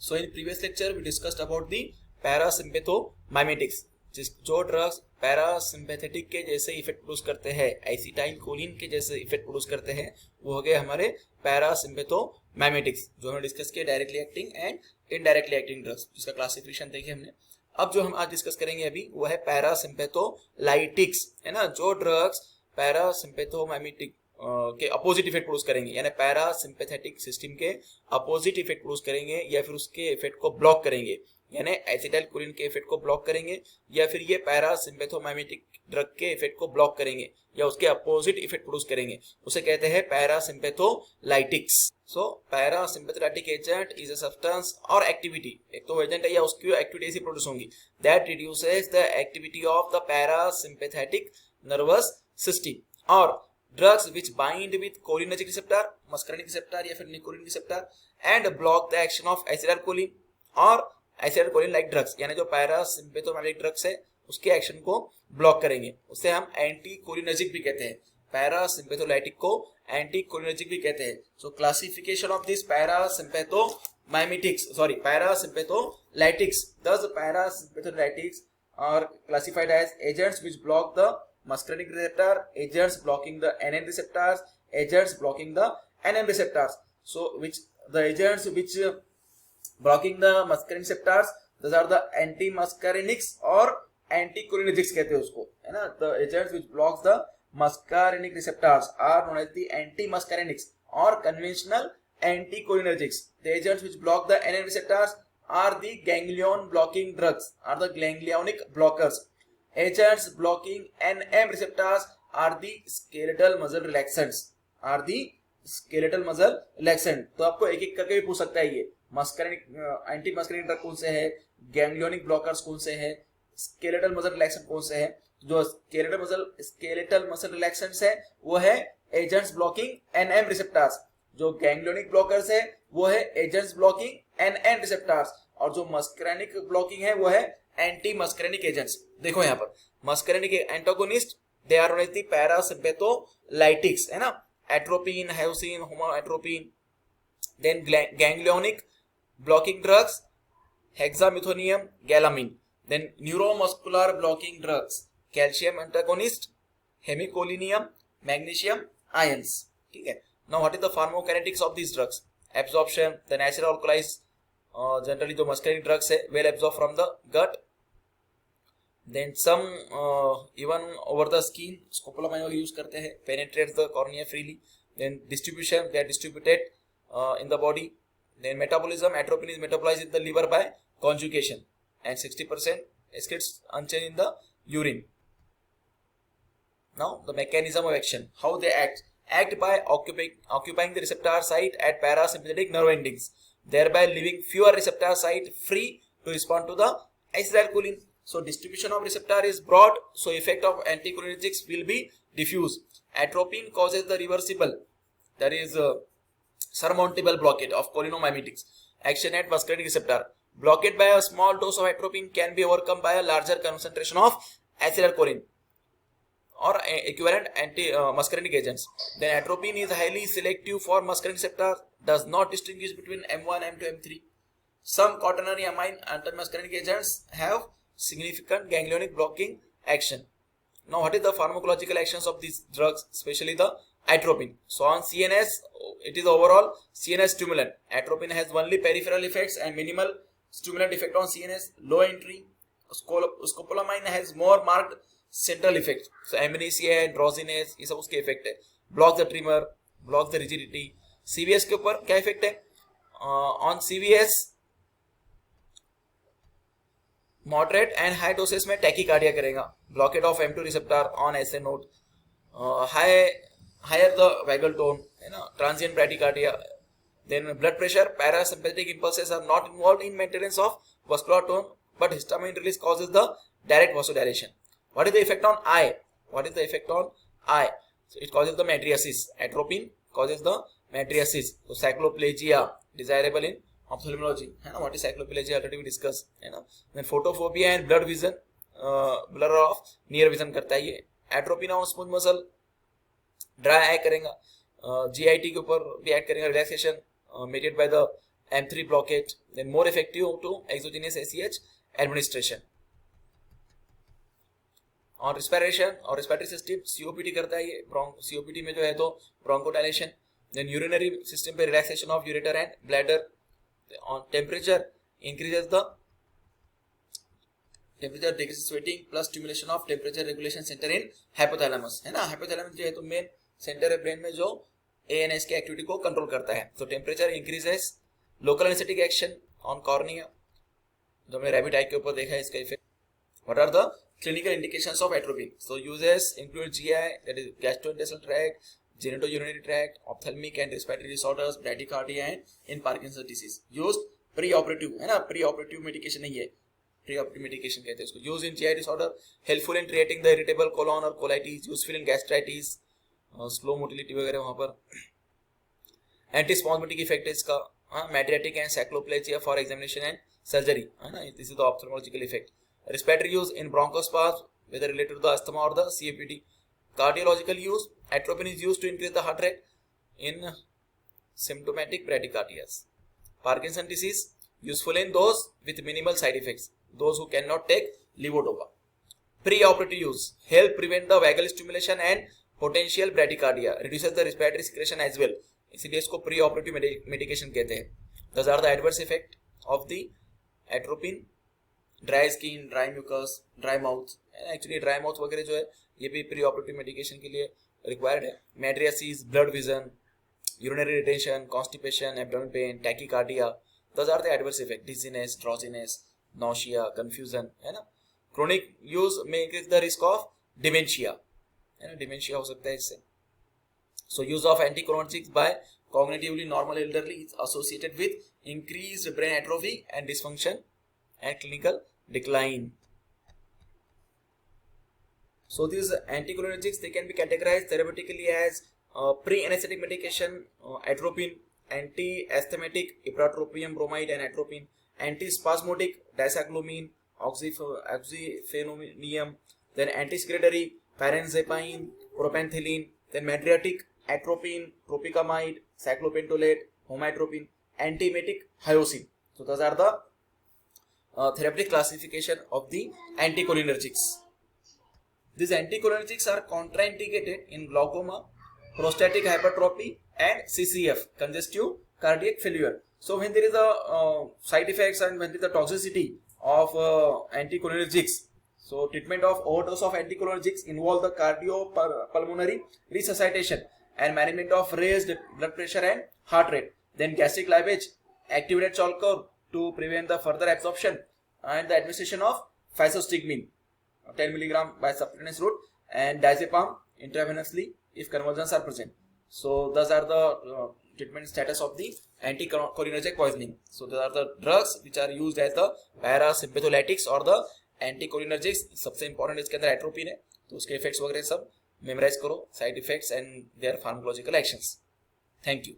So in previous lecture we discussed about the parasympathomimetics, जो drugs parasympathetic के जैसे effect produce करते हैं, एसिटाइल कोलिन के जैसे इफेक्ट प्रोड्यूस करते हैं, वो हो गए हमारे पैरासिम्पैथोमाइमेटिक्स, जो हमने डिस्कस किया directly acting and indirectly acting drugs, जिसका क्लासिफिकेशन देखे हमने। अब जो हम आज डिस्कस करेंगे अभी वो है पैरासिम्पैथोलाइटिक्स, है ना, जो ड्रग्स पैरासिम्पैथोमाइमेटिक के अपोजिट इफेक्ट प्रोड्यूस करेंगे, यानी पैरासिम्पैथेटिक सिस्टम के अपोजिट इफेक्ट प्रोड्यूस करेंगे, या फिर उसके इफेक्ट को ब्लॉक करेंगे, यानी एसिटाइल कोलिन के इफेक्ट को ब्लॉक करेंगे, या फिर ये पैरासिम्पैथोमाइमेटिक ड्रग के इफेक्ट को ब्लॉक करेंगे, या उसके अपोजिट इफेक्ट प्रोड्यूस करेंगे, उसे कहते हैं parasympatholytics. So parasympatholytic agent is a substance और एक्टिविटी, एक तो एजेंट है या उसकी एक्टिविटी ऐसी प्रोड्यूस होंगी, that reduces the activity of the parasympathetic nervous system, और drugs which bind with cholinergic receptor, muscarinic receptor या फिर nicotine receptor and block the action of acetylcholine और acetylcholine like drugs, यानी जो पैरासिम्पैथोमाइमेटिक ड्रग्स है उसके action को block करेंगे, उसे हम एंटी कोलिनर्जिक भी कहते हैं। पैरासिम्पैथोलाइटिक को एंटी कोलिनर्जिक भी कहते हैं। सो classification of this parasympatholytics, thus parasympatholytics are classified as agents which block the muscarinic receptor, agents blocking the NN receptors, agents blocking the NM receptors. So which the agents which blocking the muscarinic receptors, those are the anti-muscarinics or anticholinergics कहते हैं उसको, है ना। The agents which blocks the muscarinic receptors are known as the anti-muscarinics or conventional anticholinergics. The agents which block the NN receptors are the ganglion blocking drugs, are the ganglionic blockers. Agents blocking NM receptors are the skeletal muscle relaxants, are the skeletal muscle relaxant। तो आपको एक एक करके भी पूछ सकता है, ये मस्करिनिक एंटी मस्करिनिक ड्रग कौन से है, गैंग्लियोनिक ब्लॉकर्स कौन से है, स्केलेटल मसल रिलैक्सेंट कौन से है। जो स्केलेटल मसल रिलैक्सेंट्स है वो है एजेंट्स ब्लॉकिंग NM रिसेप्टर्स, जो गैंग्लियोनिक ब्लॉकर्स है वो है एजेंट्स ब्लॉकिंग NN रिसेप्टर्स, और जो मस्करिनिक ब्लॉकिंग है वो है एंटी मस्करिनिक एजेंट्स। देखो यहाँ पर muscarinic antagonist, they are known as the parasympatholytics, है ना, atropine, hyoscine, homatropine. Then ganglionic blocking drugs, hexamethonium, gallamine. Then neuromuscular blocking drugs, calcium antagonist, hemicholinium, magnesium ions. ठीक है। Now what is the pharmacokinetics of this drugs? Absorption, the natural alkaloids, generally जो muscarinic drugs है well absorb from the gut, then some even over the skin, scopolamine use करते हैं, penetrate the cornea freely. Then distribution, they are distributed in the body. Then metabolism, atropine is metabolized in the liver by conjugation and 60% excretes unchanged in the urine. Now the mechanism of action, how they act by occupying the receptor site at parasympathetic nerve endings, thereby leaving fewer receptor site free to respond to the acetylcholine. So distribution of receptor is broad, so effect of anticholinergics will be diffuse. Atropine causes the reversible, that is surmountable blockade of cholinomimetics action at muscarinic receptor. Blockade by a small dose of atropine can be overcome by a larger concentration of acetylcholine or equivalent anti-muscarinic agents. Then atropine is highly selective for muscarinic receptor, does not distinguish between M1, M2, M3. Some quaternary amine anti-muscarinic agents have significant ganglionic blocking action. Now what is the pharmacological actions of these drugs, especially the atropine? So on CNS, it is overall CNS stimulant. Atropine has only peripheral effects and minimal stimulant effect on CNS, low entry. Scopolamine has more marked central effect. So amnesia and drowsiness, ये सब उसके effect है. Block the tremor, block the rigidity. CVS के ऊपर क्या effect है? On CVS, moderate and high doses में tachycardia करेगा. Blockade of M2 receptor on SA node. Higher the vagal tone, है ना, transient bradycardia. Then blood pressure, parasympathetic impulses are not involved in maintenance of vascular tone, but histamine release causes the direct vasodilation. What is the effect on eye? What is the effect on eye? So it causes the mydriasis. Atropine causes the mydriasis. So cycloplegia, desirable in ophthalmology, है ना. What is cycloplegia? Already we discussed, है ना. Then photophobia and blurred vision, blur of near vision करता है ये. Atropine on smooth muscle, dry eye करेगा. GIT के ऊपर भी एक्ट करेगा, relaxation mediated by the M3 blockade, then more effective to exogenous ACH administration. और respiration और respiratory system COPD करता है ये COPD में जो है तो bronchodilation, then urinary system पे relaxation of ureter and bladder. On temperature increases the temperature decreases sweating plus stimulation of temperature regulation center in hypothalamus, है ना. hypothalamus जो है तो मेन सेंटर है ब्रेन में जो ANS की एक्टिविटी को कंट्रोल करता है. तो temperature increases, local anaesthetic action on cornea जो हमने रैबिट आई के ऊपर देखा है इसका effect. What are the clinical indications of atropine? So uses include GI, that is gastrointestinal tract, genitourinary tract, ophthalmic and respiratory disorders, bradycardia and in Parkinson's disease. Used pre-operative है ना, pre-operative medication नहीं है, pre-operative medication कहते हैं उसको. Used in GI disorder, helpful in treating the irritable colon or colitis, useful in gastritis, slow motility वगैरह वहाँ पर. Antispasmodic effect है इसका, mediatic and sacroplegia for examination and surgery, है ना. This is the ophthalmological effect. Respiratory use in bronchospasm, whether related to the asthma or the COPD. Cardiological use, atropine is used to increase the heart rate in symptomatic bradycardias. Parkinson's disease, useful in those with minimal side effects, those who cannot take levodopa. Pre-operative use, help prevent the vagal stimulation and potential bradycardia, reduces the respiratory secretion as well. इसलिए इसको pre-operative medication कहते हैं. Those are the adverse effect of the atropine: dry skin, dry mucus, dry mouth. Actually dry mouth वगैरह जो है ये भी pre operative medication के लिए रिक्वायर्ड है. Mydriasis, blurred vision, urinary retention, constipation, abdominal pain, tachycardia, those are the adverse effect. Dizziness, drowsiness, nausea, confusion, है ना. क्रोनिक यूज में increase the risk of dementia, है ना, डिमेंशिया हो सकता है इससे. So use of anticholinergics by cognitively normal elderly is associated with increased brain atrophy and dysfunction and clinical decline. So these anticholinergics, they can be categorized therapeutically as pre-anesthetic medication, atropine, anti-asthmatic, ipratropium bromide and atropine, antispasmodic, dicyclomine, oxyphenonium, then anti-secretory, pyrazapine, propanthelin, then mediatic, atropine, tropicamide, cyclopentolate, homatropine, antiemetic, hyoscine. So those are the therapeutic classification of the anticholinergics. These anticholinergics are contraindicated in glaucoma, prostatic hypertrophy and CCF, congestive cardiac failure. So when there is a side effects and when there is a toxicity of anticholinergics, so treatment of overdose of anticholinergics involve the cardiopulmonary resuscitation and management of raised blood pressure and heart rate. Then gastric lavage, activated chalcor to prevent the further absorption, and the administration of physostigmine 10 mg by subcutaneous route and diazepam intravenously if convulsions are present. So those are the treatment status of the anticholinergic poisoning. So those are the drugs which are used as the parasympatholytics or the anticholinergics. सबसे important इसके अंदर atropine है, तो उसके effects वगैरह सब memorize करो, side effects and their pharmacological actions. Thank you.